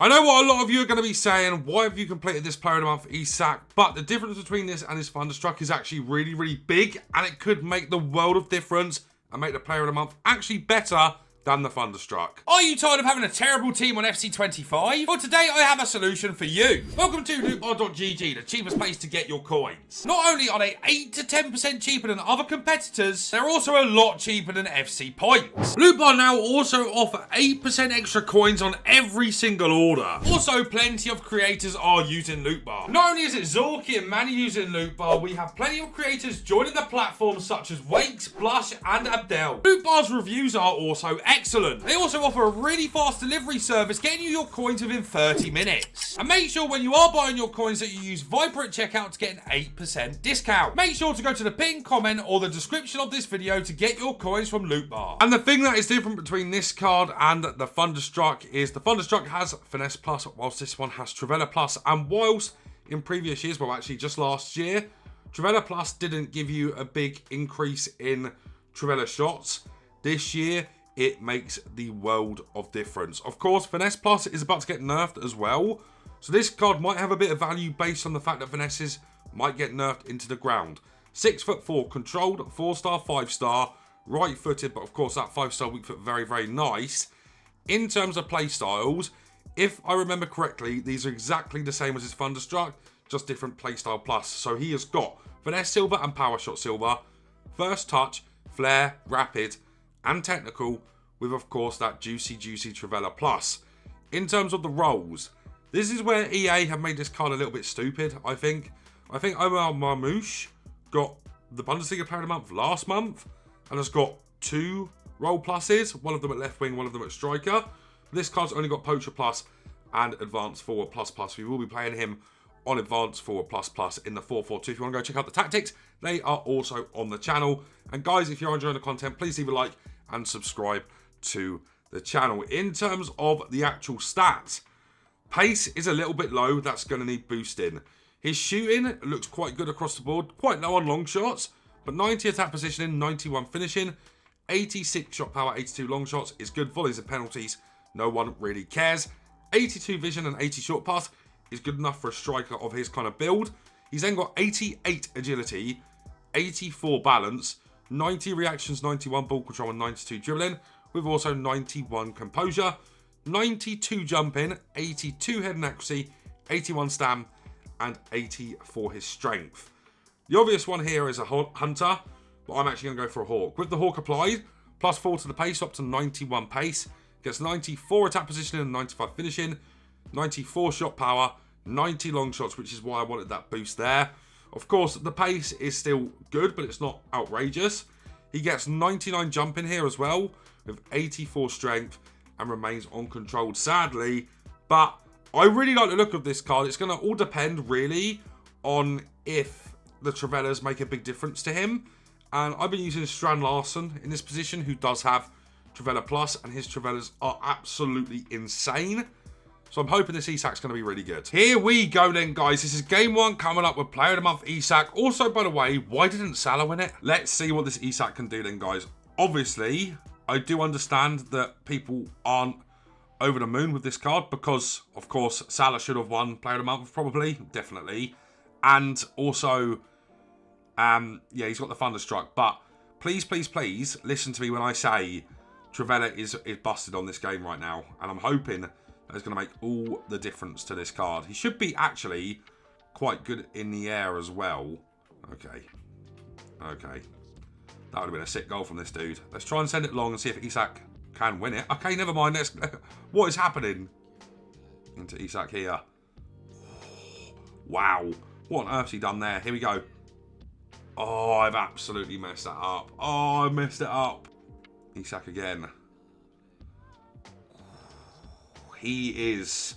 I know what a lot of you are going to be saying, why have you completed this player of the month Isak? But the difference between this and his Thunderstruck is actually really, really big, and it could make the world of difference and make the player of the month actually better than the Thunderstruck. Are you tired of having a terrible team on FC25? Well, today I have a solution for you. Welcome to lootbar.gg, the cheapest place to get your coins. Not only are they 8 to 10% cheaper than other competitors, they're also a lot cheaper than FC points. Lootbar now also offer 8% extra coins on every single order. Also, plenty of creators are using Lootbar. Not only is it Zorky and Manny using Lootbar, we have plenty of creators joining the platform such as Wakes, Blush and Abdel. Lootbar's reviews are also excellent. They also offer a really fast delivery service, getting you your coins within 30 minutes. And make sure when you are buying your coins that you use Viper at checkout to get an 8% discount. Make sure to go to the pinned comment or the description of this video to get your coins from Lootbar. And the thing that is different between this card and the Thunderstruck is the Thunderstruck has Finesse Plus, whilst this one has Trivella Plus. And whilst in previous years, well actually just last year, Trivella Plus didn't give you a big increase in Trivella shots, this year it makes the world of difference. Of course, Finesse Plus is about to get nerfed as well, so this card might have a bit of value based on the fact that Finesses might get nerfed into the ground. 6'4", controlled, 4-star, 5-star, right-footed, but of course that 5-star weak foot very, very nice. In terms of playstyles, if I remember correctly, these are exactly the same as his Thunderstruck, just different playstyle plus. So he has got Finesse Silver and Power Shot Silver, First Touch, Flare, Rapid, and Technical, with of course that juicy Trivella Plus. In terms of the rolls, this is where EA have made this card a little bit stupid, I think. I think Omar Marmouche got the Bundesliga Player of the Month last month, and has got 2 roll pluses, one of them at left wing, one of them at striker. This card's only got Poacher Plus and Advanced Forward Plus Plus. We will be playing him on Advanced Forward Plus Plus in the 4-4-2. If you want to go check out the tactics, they are also on the channel. And guys, if you're enjoying the content, please leave a like and subscribe to the channel. In terms of the actual stats, pace is a little bit low. That's going to need boosting. His shooting looks quite good across the board, quite low on long shots, but 90 attack positioning, 91 finishing, 86 shot power, 82 long shots is good. Volleys and penalties, no one really cares. 82 vision and 80 short pass is good enough for a striker of his kind of build. He's then got 88 agility, 84 balance, 90 reactions, 91 ball control, and 92 dribbling, with also 91 composure, 92 jumping, 82 head and accuracy, 81 stam, and 80 for his strength. The obvious one here is a hunter, but I'm actually going to go for a hawk. With the hawk applied, plus 4 to the pace, up to 91 pace, gets 94 attack positioning and 95 finishing, 94 shot power, 90 long shots, which is why I wanted that boost there. Of course, the pace is still good, but it's not outrageous. He gets 99 jump in here as well, with 84 strength, and remains uncontrolled, sadly. But I really like the look of this card. It's going to all depend, really, on if the Trivellas make a big difference to him. And I've been using Strand Larson in this position, who does have Trivella Plus, and his Trivellas are absolutely insane. So I'm hoping this Isak's going to be really good. Here we go then, guys. This is game 1 coming up with Player of the Month Isak. Also, by the way, why didn't Salah win it? Let's see what this Isak can do then, guys. Obviously, I do understand that people aren't over the moon with this card because, of course, Salah should have won Player of the Month, probably. Definitely. And also, yeah, he's got the Thunderstruck. But please, please, please, listen to me when I say Trivella is busted on this game right now. And I'm hoping is going to make all the difference to this card. He should be actually quite good in the air as well. Okay. Okay. That would have been a sick goal from this dude. Let's try and send it long and see if Isak can win it. Okay, never mind. What is happening? Into Isak here. Wow. What on earth's he done there? Here we go. Oh, I've absolutely messed that up. Oh, I messed it up. Isak again. He is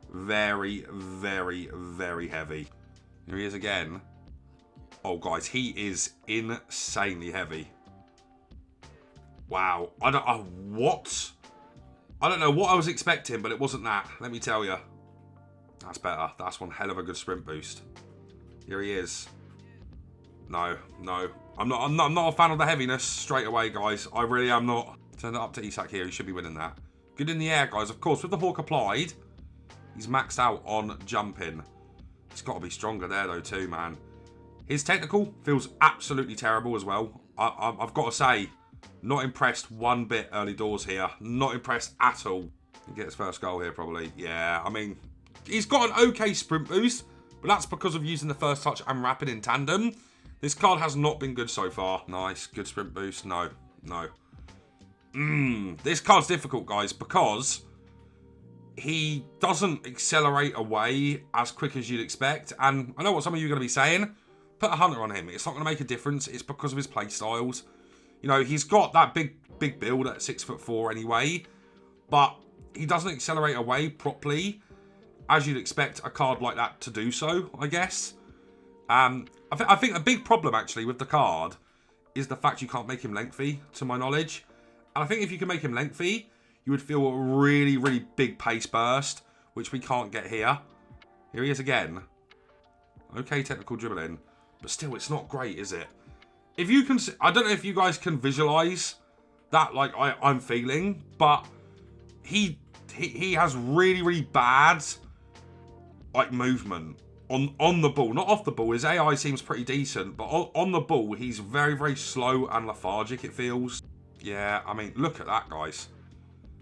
very, very, very heavy. Here he is again. Oh, guys, he is insanely heavy. Wow. What? I don't know what I was expecting, but it wasn't that. Let me tell you. That's better. That's one hell of a good sprint boost. Here he is. No. I'm not a fan of the heaviness straight away, guys. I really am not. Turn it up to Isak here. He should be winning that. Good in the air, guys. Of course, with the hawk applied, He's maxed out on jumping. He's got to be stronger there though too, man. His technical feels absolutely terrible as well. I've got to say, not impressed one bit early doors here. Not impressed at all. He gets first goal here probably. Yeah, I mean, he's got an okay sprint boost, but that's because of using the first touch and rapid in tandem. This card has not been good so far. Nice, good sprint boost. No. This card's difficult, guys, because he doesn't accelerate away as quick as you'd expect. And I know what some of you are going to be saying. Put a hunter on him. It's not going to make a difference. It's because of his play styles. You know, he's got that big build at 6'4" anyway, but he doesn't accelerate away properly as you'd expect a card like that to do so, I guess. I think a big problem actually with the card is the fact you can't make him lengthy, to my knowledge. And I think if you can make him lengthy, you would feel a really, really big pace burst, which we can't get here. Here he is again. Okay, technical dribbling, but still, it's not great, is it? If you can, I don't know if you guys can visualize that, like I'm feeling, but he has really, really bad, like, movement on the ball, not off the ball. His AI seems pretty decent, but on the ball, he's very, very slow and lethargic, it feels. Yeah, I mean, look at that, guys.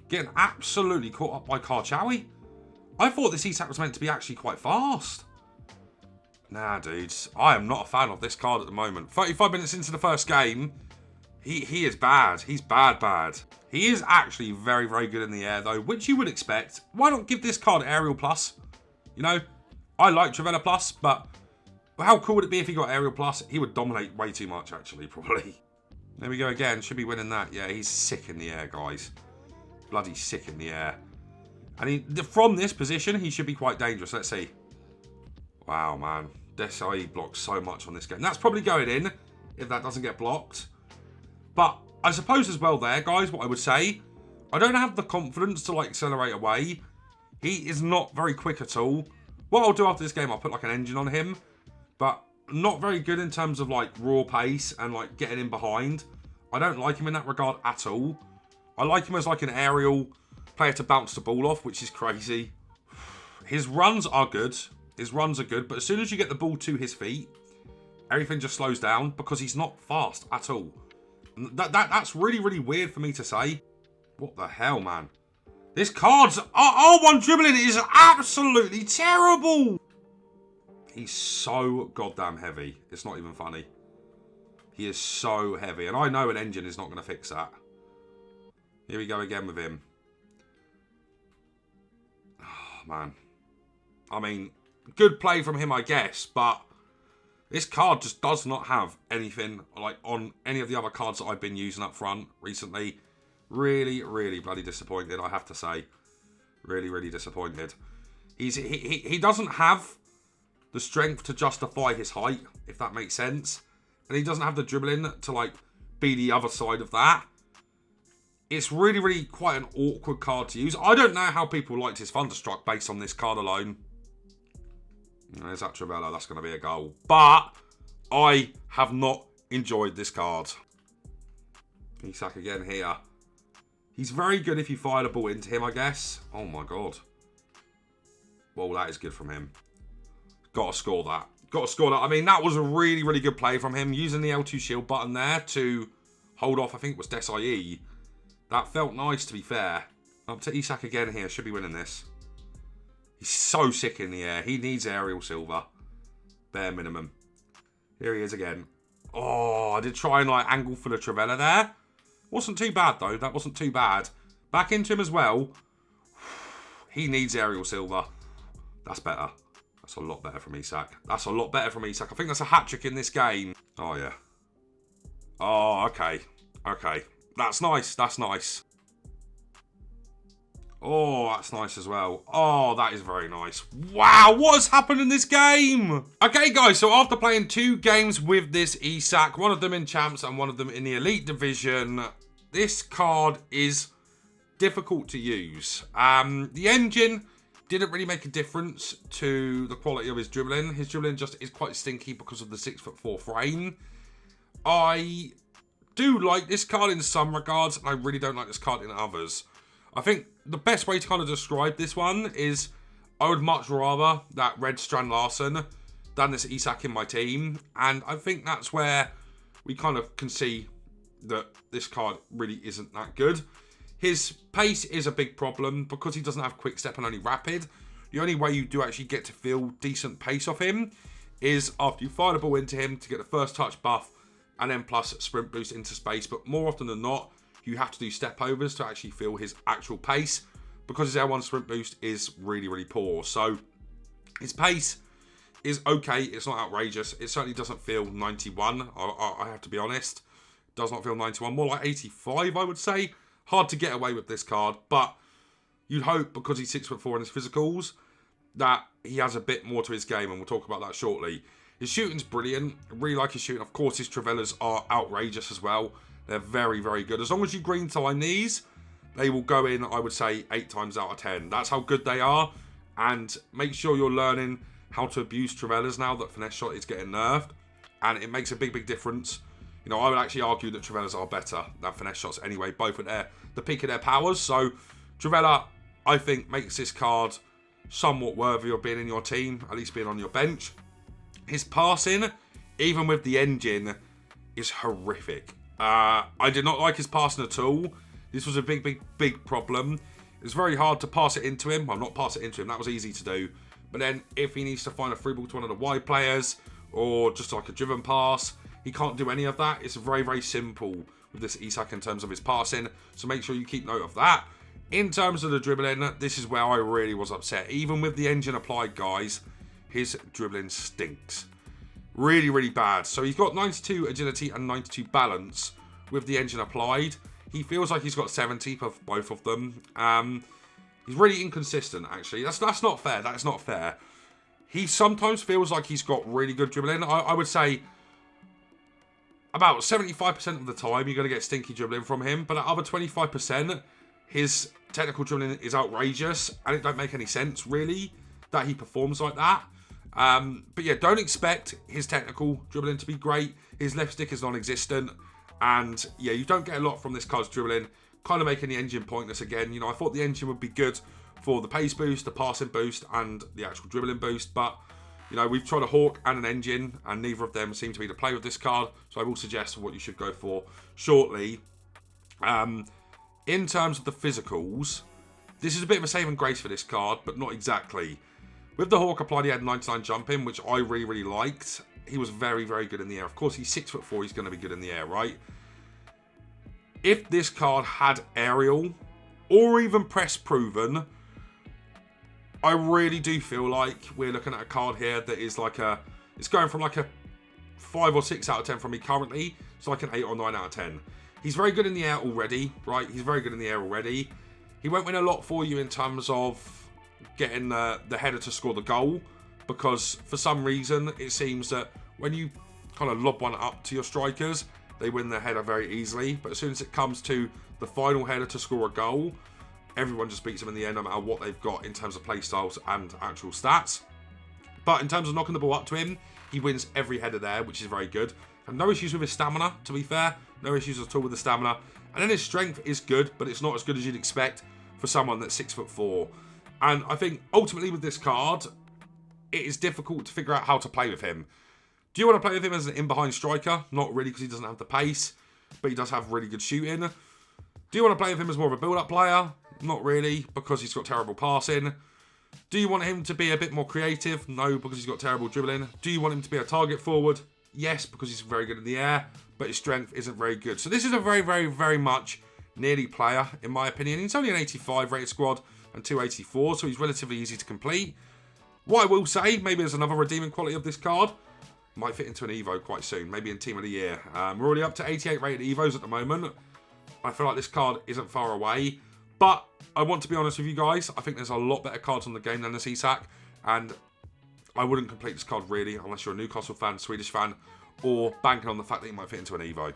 Getting absolutely caught up by Karchawi. I thought this Isak was meant to be actually quite fast. Nah, dudes. I am not a fan of this card at the moment. 35 minutes into the first game, he is bad. He's bad. He is actually very, very good in the air, though, which you would expect. Why not give this card Aerial Plus? You know, I like Trivela Plus, but how cool would it be if he got Aerial Plus? He would dominate way too much, actually, probably. There we go again. Should be winning that. Yeah, he's sick in the air, guys. Bloody sick in the air. And from this position, he should be quite dangerous. Let's see. Wow, man. Desai blocks so much on this game. That's probably going in if that doesn't get blocked. But I suppose as well there, guys, what I would say, I don't have the confidence to, like, accelerate away. He is not very quick at all. What I'll do after this game, I'll put, like, an engine on him. But not very good in terms of, like, raw pace and, like, getting in behind. I don't like him in that regard at all. I like him as, like, an aerial player to bounce the ball off, which is crazy. His runs are good. His runs are good, but as soon as you get the ball to his feet, everything just slows down because he's not fast at all. That's really, really weird for me to say. What the hell, man? This card's R1 dribbling is absolutely terrible. He's so goddamn heavy. It's not even funny. He is so heavy, and I know an engine is not going to fix that. Here we go again with him. Oh, man. I mean, good play from him, I guess, but this card just does not have anything like on any of the other cards that I've been using up front recently. Really, really bloody disappointed, I have to say. Really, really disappointed. He doesn't have the strength to justify his height, if that makes sense. And he doesn't have the dribbling to, like, be the other side of that. It's really, really quite an awkward card to use. I don't know how people liked his Thunderstruck based on this card alone. There's that Trivela. That's going to be a goal. But I have not enjoyed this card. Isak again here. He's very good if you fire the ball into him, I guess. Oh, my God. Well, that is good from him. Got to score that. Got to score that. I mean, that was a really, really good play from him. Using the L2 shield button there to hold off, I think it was Desai. That felt nice, to be fair. Up to Isak again here. Should be winning this. He's so sick in the air. He needs aerial silver. Bare minimum. Here he is again. Oh, I did try and, like, angle for the Trivela there. Wasn't too bad, though. That wasn't too bad. Back into him as well. He needs aerial silver. That's better. That's a lot better from Isak. That's a lot better from Isak. I think that's a hat-trick in this game. Oh, yeah. Oh, okay. Okay. That's nice. That's nice. Oh, that's nice as well. Oh, that is very nice. Wow, what has happened in this game? Okay, guys, so after playing 2 games with this Isak, one of them in Champs and one of them in the Elite Division, this card is difficult to use. The engine didn't really make a difference to the quality of his dribbling. His dribbling just is quite stinky because of the 6'4" frame. I do like this card in some regards, and I really don't like this card in others. I think the best way to kind of describe this one is I would much rather that red Strand Larsen than this Isak in my team. And I think that's where we kind of can see that this card really isn't that good. His pace is a big problem because he doesn't have quick step and only rapid. The only way you do actually get to feel decent pace off him is after you fire the ball into him to get the first touch buff and then plus sprint boost into space. But more often than not, you have to do step overs to actually feel his actual pace because his L1 sprint boost is really, really poor. So his pace is okay. It's not outrageous. It certainly doesn't feel 91. I have to be honest. It does not feel 91. More like 85, I would say. Hard to get away with this card, but you'd hope because he's 6'4" in his physicals that he has a bit more to his game, and we'll talk about that shortly. His shooting's brilliant. I really like his shooting. Of course, his Travellas are outrageous as well. They're very, very good. As long as you green time these, they will go in, I would say, 8 times out of 10. That's how good they are. And make sure you're learning how to abuse Travellas now that Finesse Shot is getting nerfed. And it makes a big, big difference. You know, I would actually argue that Travellas are better than Finesse Shots anyway, both at the peak of their powers. So, Travella, I think, makes this card somewhat worthy of being in your team, at least being on your bench. His passing, even with the engine, is horrific. I did not like his passing at all. This was a big, big, big problem. It's very hard to pass it into him. Well, not pass it into him. That was easy to do. But then if he needs to find a free ball to one of the wide players or just like a driven pass, he can't do any of that. It's very, very simple with this Isak in terms of his passing. So make sure you keep note of that. In terms of the dribbling, this is where I really was upset. Even with the engine applied, guys, his dribbling stinks. Really, really bad. So he's got 92 agility and 92 balance with the engine applied. He feels like he's got 70 for both of them. He's really inconsistent, actually. That's not fair. That's not fair. He sometimes feels like he's got really good dribbling. I would say about 75% of the time you're going to get stinky dribbling from him. But at other 25%, his technical dribbling is outrageous. And it don't make any sense, really, that he performs like that. But yeah, don't expect his technical dribbling to be great. His left stick is non-existent. And yeah, you don't get a lot from this card's dribbling. Kind of making the engine pointless again. You know, I thought the engine would be good for the pace boost, the passing boost, and the actual dribbling boost. But, you know, we've tried a Hawk and an engine, and neither of them seem to be the play with this card. So I will suggest what you should go for shortly. In terms of the physicals, this is a bit of a saving grace for this card, but not exactly. With the Hawk applied, he had 99 jumping, which I really, really liked. He was very, very good in the air. Of course, he's 6'4", he's going to be good in the air, right? If this card had aerial or even press proven, I really do feel like we're looking at a card here that is like a... It's going from like a 5 or 6 out of 10 from me currently. It's like an 8 or 9 out of 10. He's very good in the air already, right? He's very good in the air already. He won't win a lot for you in terms of getting the header to score the goal, because for some reason it seems that when you kind of lob one up to your strikers, they win the header very easily. But as soon as it comes to the final header to score a goal, everyone just beats them in the end, no matter what they've got in terms of playstyles and actual stats. But in terms of knocking the ball up to him, he wins every header there, which is very good. And no issues with his stamina, to be fair. No issues at all with the stamina. And then his strength is good, but it's not as good as you'd expect for someone that's 6'4". And I think ultimately with this card, it is difficult to figure out how to play with him. Do you want to play with him as an in-behind striker? Not really, because he doesn't have the pace, but he does have really good shooting. Do you want to play with him as more of a build-up player? Not really, because he's got terrible passing. Do you want him to be a bit more creative? No, because he's got terrible dribbling. Do you want him to be a target forward? Yes, because he's very good in the air, but his strength isn't very good. So this is a very, very, very much nearly player, in my opinion. He's only an 85 rated squad and 284, so he's relatively easy to complete. What I will say, maybe there's another redeeming quality of this card. Might fit into an Evo quite soon, maybe in Team of the Year. We're already up to 88 rated Evos at the moment. I feel like this card isn't far away, but I want to be honest with you guys. I think there's a lot better cards on the game than this Isak, and I wouldn't complete this card really unless you're a Newcastle fan, Swedish fan, or banking on the fact that he might fit into an Evo.